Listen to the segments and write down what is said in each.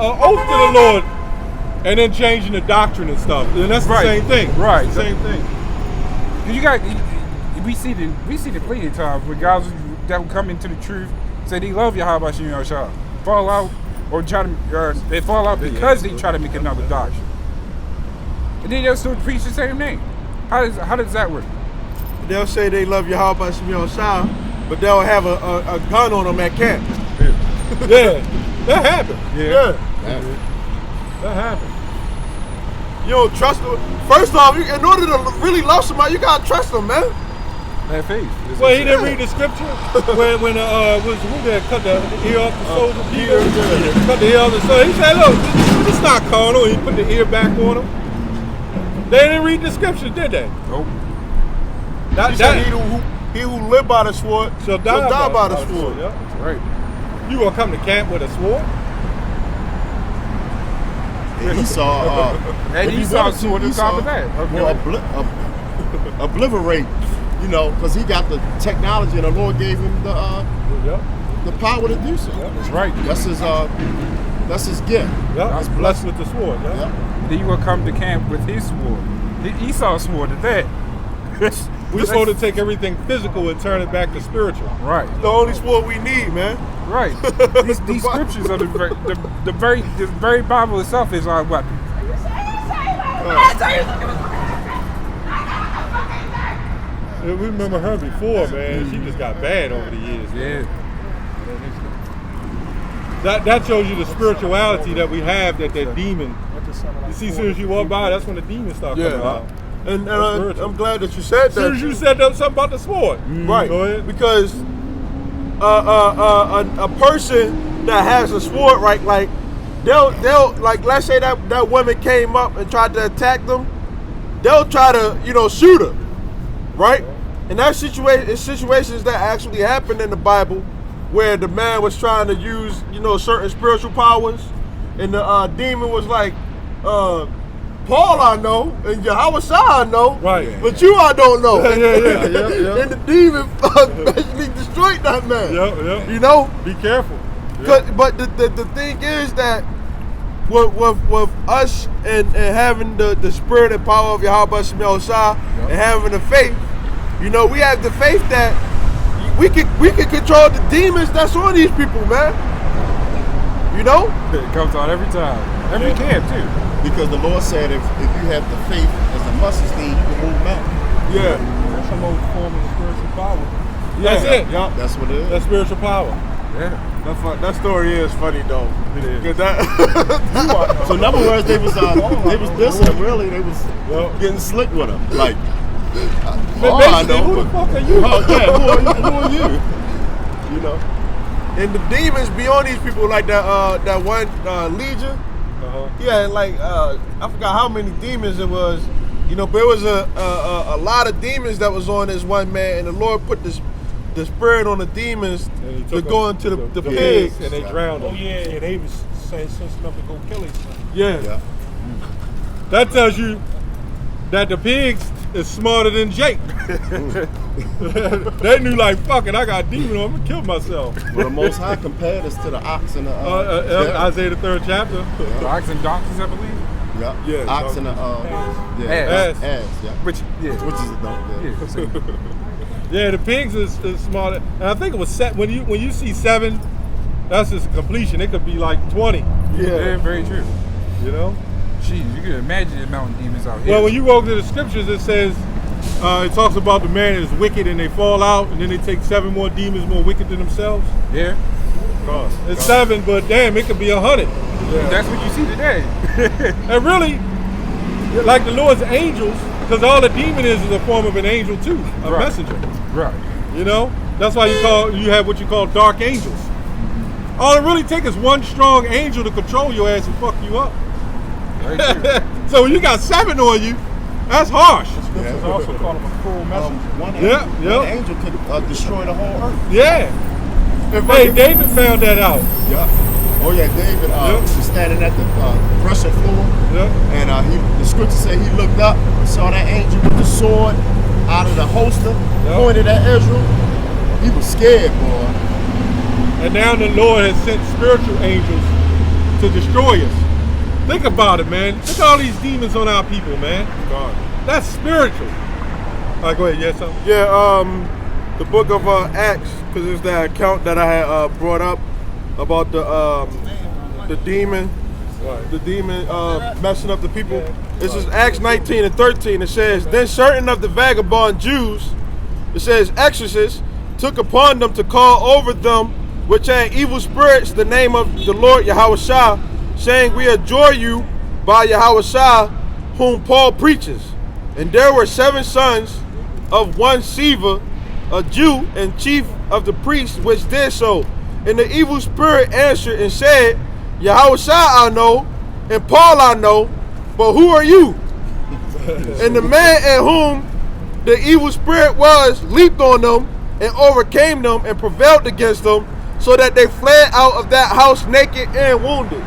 oath to the Lord and then changing the doctrine and stuff. And that's the same thing. Right. It's the same thing. You got, we see the plenty of times where guys that will come into the truth, say they love Yahweh Shem Yahshua, fall out or try to, they fall out because they try to make another doctrine. And then they'll still preach the same thing. How does that work? They'll say they love Yahweh Shem Yahshua, but they'll have a gun on them at camp. Yeah, that happened. Yeah. That happened. You don't trust them. First off, in order to really love somebody, you gotta trust them, man. That faith. Well, he didn't read the scripture when who that cut the ear off the soldier? Peter cut the ear off the soldier. He said, "Look, it's not carnal." He put the ear back on him. They didn't read the scripture, did they? Nope. He said, he who live by the sword shall die by the sword. Yeah. That's right. You gonna come to camp with a sword? Esau, and Esau sword on top of that. Well, obliterate, because he got the technology and the Lord gave him the power to do so. That's right. That's his gift. Yeah, he's blessed with the sword. Yeah. Then you will come to camp with his sword. The Esau sword at that. We're supposed to take everything physical and turn it back to spiritual. Right. The only sword we need, man. Right. These scriptures are the very Bible itself is our weapon. We remember her before, man. She just got bad over the years. Yeah. That shows you the spirituality that we have, that demon. You see, as soon as you walk by, that's when the demons start coming out. And I'm glad that you said that. As soon as you said something about the sword. Right. Go ahead. Because a person that has a sword, right, like they'll like, let's say that woman came up and tried to attack them, they'll try to shoot her, right? And that situations that actually happened in the Bible, where the man was trying to use certain spiritual powers, and the demon was like, Paul I know, and Yahweh I know, right? But you I don't know. Yeah. And the demon basically destroyed that man. Yeah. Be careful. But the thing is that with us and having the spirit and power of Yahweh Shem Yahshua and having the faith, we have the faith that we can control the demons that's on these people, man. It comes out every time, every camp too. Because the Lord said if you have the faith as a mustard seed, you can move mountains. Yeah. That's some old form of spiritual power. That's it. Yeah. That's what it is. That's spiritual power. Yeah. That story is funny though. It is. So in other words, they was dissing him, really. They was getting slick with him. Like, I know. Who the fuck are you? Who are you? And the demons be on these people, like that one Legion. He had like I forgot how many demons it was, but it was a lot of demons that was on this one man, and the Lord put the spirit on the demons to go into the pigs, and they drowned them. Oh yeah, and they was saying sense enough to go kill each other. Yeah. That tells you that the pigs is smarter than Jake. They knew, like, fuck it, I got a demon, I'm gonna kill myself. But the Most High compared us to the ox and the Isaiah the 3rd chapter. The ox and donkeys, I believe. Yeah. Ox and the ass. Yeah. Which is a donkey. Yeah, the pigs is smarter. And I think it was set when you see 7, that's just a completion. It could be like 20. Yeah, very true. Jeez, you can imagine the mountain demons out here. Well, when you go to the scriptures, it says, it talks about the man is wicked and they fall out, and then they take 7 more demons more wicked than themselves. Yeah. It's 7, but damn, it could be 100. Yeah. That's what you see today. And really, like the Lord's angels, because all a demon is a form of an angel too, a messenger. Right. That's why you have what you call dark angels. All it really takes is one strong angel to control your ass and fuck you up. So when you got 7 on you, that's harsh. Scriptures also call him a cruel messenger. One angel could destroy the whole earth. Yeah. David found that out. Yeah. Oh yeah, David was standing at the threshing floor, and the scripture said he looked up and saw that angel with the sword out of the holster, pointed at Israel. He was scared, boy. And now the Lord has sent spiritual angels to destroy us. Think about it, man. Look at all these demons on our people, man. God. That's spiritual. All right, go ahead. Yes, something? Yeah, the book of Acts, because it's that account that I had brought up about the demon, messing up the people. This is Acts 19 and 13. It says, then certain of the vagabond Jews, it says, exorcists, took upon them to call over them which had evil spirits the name of the Lord Yahushua, saying, we adjure you by Yahushua, whom Paul preaches. And there were 7 sons of one Siva, a Jew and chief of the priests, which did so. And the evil spirit answered and said, Yahushua I know, and Paul I know, but who are you? And the man at whom the evil spirit was leaped on them and overcame them and prevailed against them, so that they fled out of that house naked and wounded.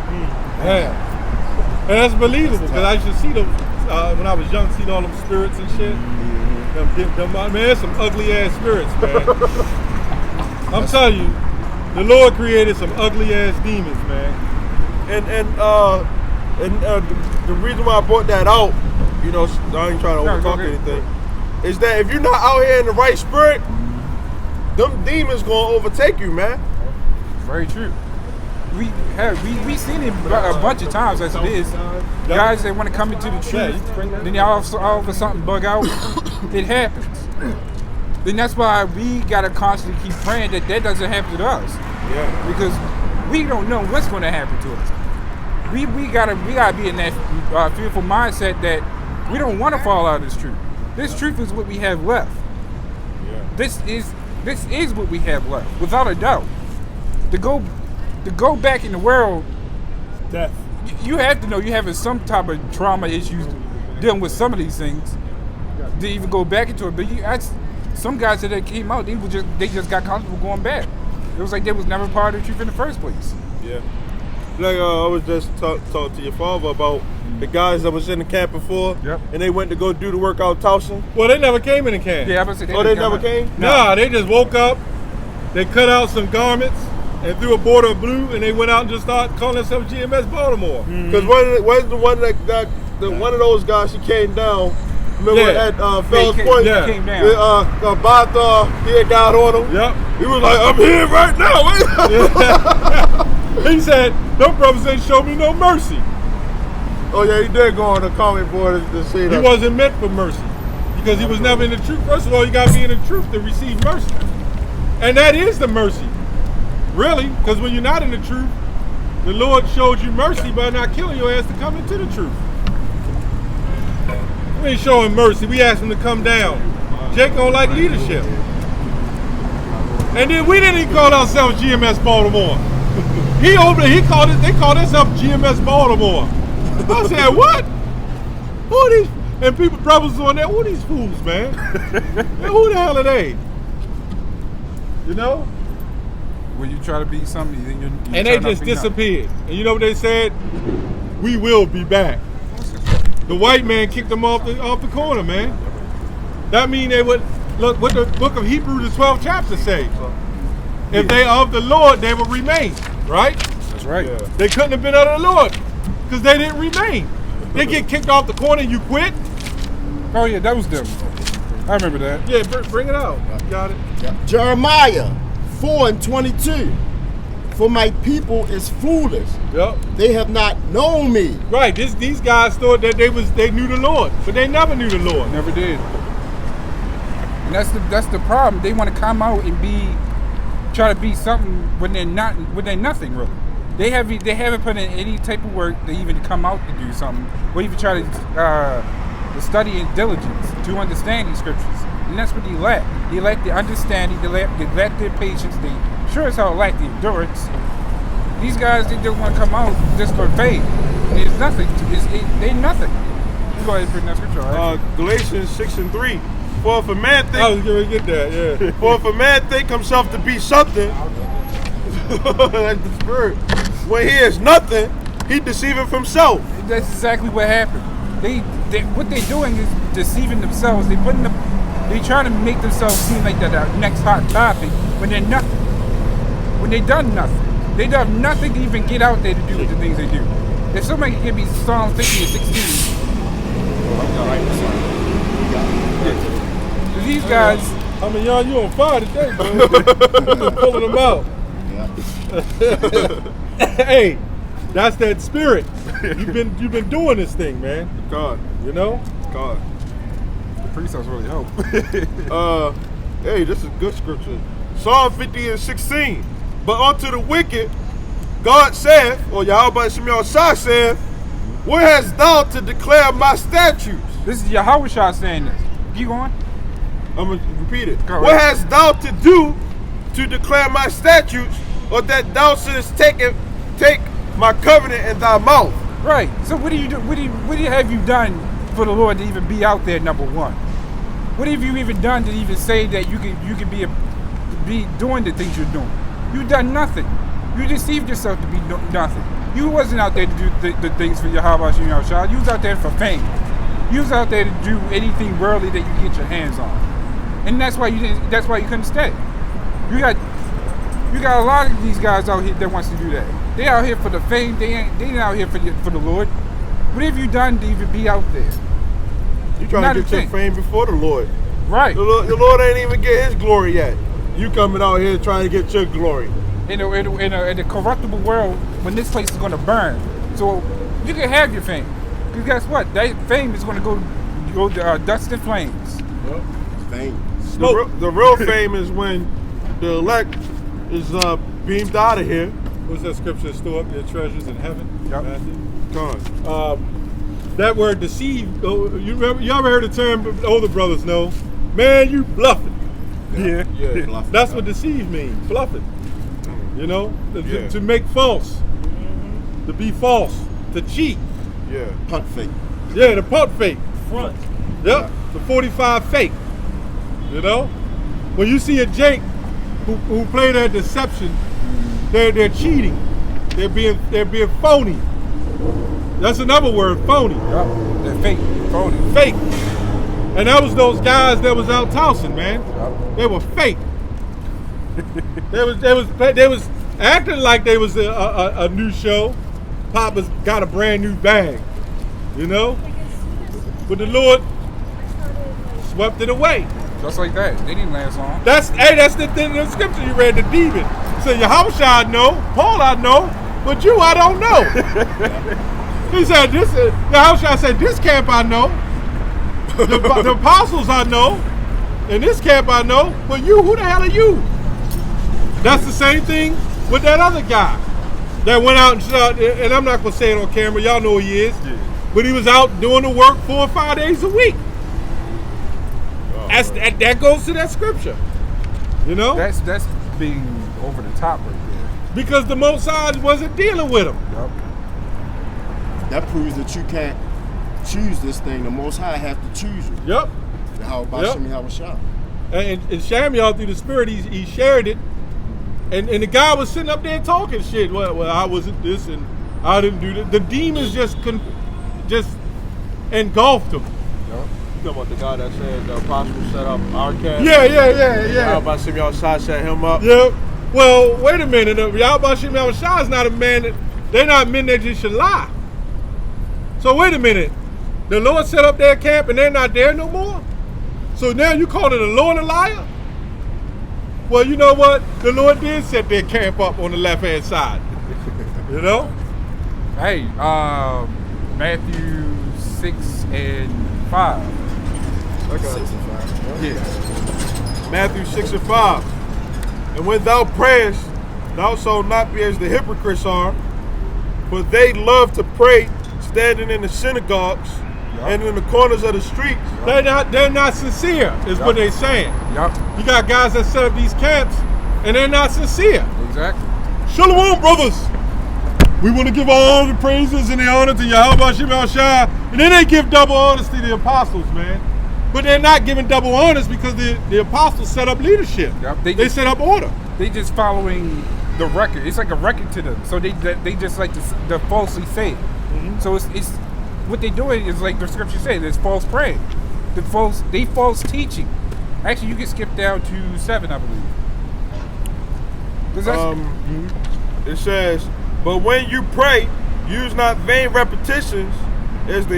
Yeah. And that's believable, because I used to see them when I was young, see all them spirits and shit. Man, there's some ugly ass spirits, man. I'm telling you, the Lord created some ugly ass demons, man. And the reason why I brought that out, you know, I ain't trying to overtalk anything, is that if you're not out here in the right spirit, them demons gonna overtake you, man. Very true. We seen it a bunch of times as it is. Guys that want to come into the truth, then all of a sudden bug out. It happens. Then that's why we gotta constantly keep praying that doesn't happen to us. Yeah. Because we don't know what's going to happen to us. We gotta be in that fearful mindset that we don't want to fall out of this truth. This truth is what we have left. Yeah. This is what we have left, without a doubt. To go back in the world, Death. you have to know you're having some type of trauma issues dealing with some of these things to even go back into it. But some guys that came out, they just got comfortable going back. It was like they was never part of the truth in the first place. Yeah. Like I was just talking to your father about the guys that was in the camp before, and they went to go do the work out Towson. Well, they never came in the camp. Yeah, I was say they never came? Nah, they just woke up, they cut out some garments, and threw a border of blue, and they went out and just started calling themselves GMS Baltimore. Because one of those guys, he came down. Remember at Fells Point? Yeah. Came down. Bartha, he had got on him. Yep. He was like, I'm here right now. He said, them brothers ain't show me no mercy. Oh yeah, he did go on the comment board to see that. He wasn't meant for mercy, because he was never in the truth. First of all, you got to be in the truth to receive mercy. And that is the mercy. Really, because when you're not in the truth, the Lord showed you mercy by not killing your ass to come into the truth. We ain't showing mercy. We asked him to come down. Jake don't like leadership. And then we didn't even call ourselves GMS Baltimore. They called themselves GMS Baltimore. I said, what? Who are these? And people, brothers on there, who are these fools, man? Man, who the hell are they? You know? When you try to be something, then you and they just disappeared. And you know what they said? We will be back. The white man kicked them off the corner, man. That mean they would look what the book of Hebrews, the 12th chapter say. If they are of the Lord, they will remain. Right? That's right. Yeah. They couldn't have been of the Lord because they didn't remain. They get kicked off the corner and you quit. Oh yeah, that was them. I remember that. Yeah, bring it out. You got it. Jeremiah 4:22. For my people is foolish. Yep. They have not known me. Right. These guys thought that they knew the Lord, but they never knew the Lord. Never did. And that's the problem. They want to come out and try to be something when they're not, when they're nothing really. They haven't put in any type of work to even come out to do something, or even try to study in diligence to understand these scriptures. And that's what they lack. They lack the understanding. They lack their patience. They sure as hell lack the endurance. These guys, they just want to come out just for faith. It's nothing. They're nothing. You go ahead and bring that scripture. Right? Galatians 6:3. For if a man think, I was going to get that, yeah. For if a man think himself to be something, that's the spirit. When he is nothing, he deceiving himself. That's exactly what happened. What they're doing is deceiving themselves. They trying to make themselves seem like they're the next hot topic when they're nothing. When they done nothing. They have nothing to even get out there to do the things they do. If somebody can give me Psalm 50 and 16, these guys. I mean, y'all, you on fire today, bro. You just pulling them out. Hey, that's that spirit. You've been doing this thing, man. God, You know? God. The precepts really help. Hey, this is good scripture. Psalm 50 and 16. But unto the wicked, God saith, or Yahweh Shemiah saith, where hast thou to declare my statutes? This is Yahweh Shah saying this. Keep going. I'm going to repeat it. Go What ahead. hast thou to do to declare my statutes, or that thou shouldest take my covenant in thy mouth? Right. So what do you do? What have you done for the Lord to even be out there? Number one. What have you even done to even say that you can be doing the things you're doing? You've done nothing. You deceived yourself to be nothing. You wasn't out there to do the things for Yahweh Shemiah Shah. You was out there for fame. You was out there to do anything worldly that you get your hands on, and that's why you didn't. That's why you couldn't stay. You got a lot of these guys out here that wants to do that. They out here for the fame. They ain't out here for the Lord. What have you done to even be out there? You trying Not to a get your thing. fame before the Lord. Right. The Lord ain't even get his glory yet. You coming out here trying to get your glory. In a corruptible world, when this place is going to burn, so you can have your fame. Because guess what? That fame is going to go dust and flames. Fame. The real fame is when the elect is beamed out of here. What's that scripture? Store up your treasures in heaven. Yep. Matthew. Gone. That word deceive, you ever heard the term, older brothers know, man, you bluffing. Yeah. Bluffing. That's what deceive means, bluffing. You know, to make false, to be false, to cheat. Yeah. Punt fake. Yeah, the pump fake. Front. Yep, the 45 fake. You know, when you see a Jake who play that deception, they're cheating. They're being phony. That's another word, phony. Yep. They're fake. Phony. Fake. And that was those guys that was out tossing, man. Yep. They were fake. they was acting like they was a new show. Papa's got a brand new bag, you know. But the Lord swept it away. Just like that. They didn't last long. That's the thing in the scripture you read. The demon said, Yahweh I know, Paul I know, but you I don't know. He said, Yahweh said, this camp I know, the apostles I know, and this camp I know, but you, who the hell are you? That's the same thing with that other guy that went out and shot, and I'm not going to say it on camera, y'all know who he is, but he was out doing the work 4 or 5 days a week. That goes to that scripture, you know? That's being over the top right there. Because the Most High wasn't dealing with him. Yep. That proves that you can't choose this thing. The Most High have to choose you. Yep. How about Shemiah Shah? And Shamuel, through the Spirit, he shared it. And the guy was sitting up there talking shit. Well, I wasn't this and I didn't do that. The demons just engulfed him. You know about the guy that said the apostle set up our camp? Yeah. How about Shemiah Shah set him up? Yeah. Well, wait a minute. Yahweh Shemiah Shah is not a man they're not men that just should lie. So wait a minute. The Lord set up their camp and they're not there no more? So now you calling the Lord a liar? Well, you know what? The Lord did set their camp up on the left-hand side. You know? Hey, Matthew 6 and 5. I got it. Yeah. Matthew 6 and 5. And when thou prayest, thou shalt not be as the hypocrites are, for they love to pray standing in the synagogues and in the corners of the streets. They're not sincere, is what they're saying. Yep. You got guys that set up these camps and they're not sincere. Exactly. Shalom, brothers. We want to give all the praises and the honor to Yahweh Shemiah Shah. And then they give double honors to the apostles, man. But they're not giving double honors because the apostles set up leadership. Yep. They set up order. They just following the record. It's like a record to them. So they just like to falsely say it. Mm-hmm. So it's what they're doing is like the scripture says, it's false praying. They false teaching. Actually, you can skip down to 7, I believe. 'Cause that's, It says, but when you pray, use not vain repetitions as the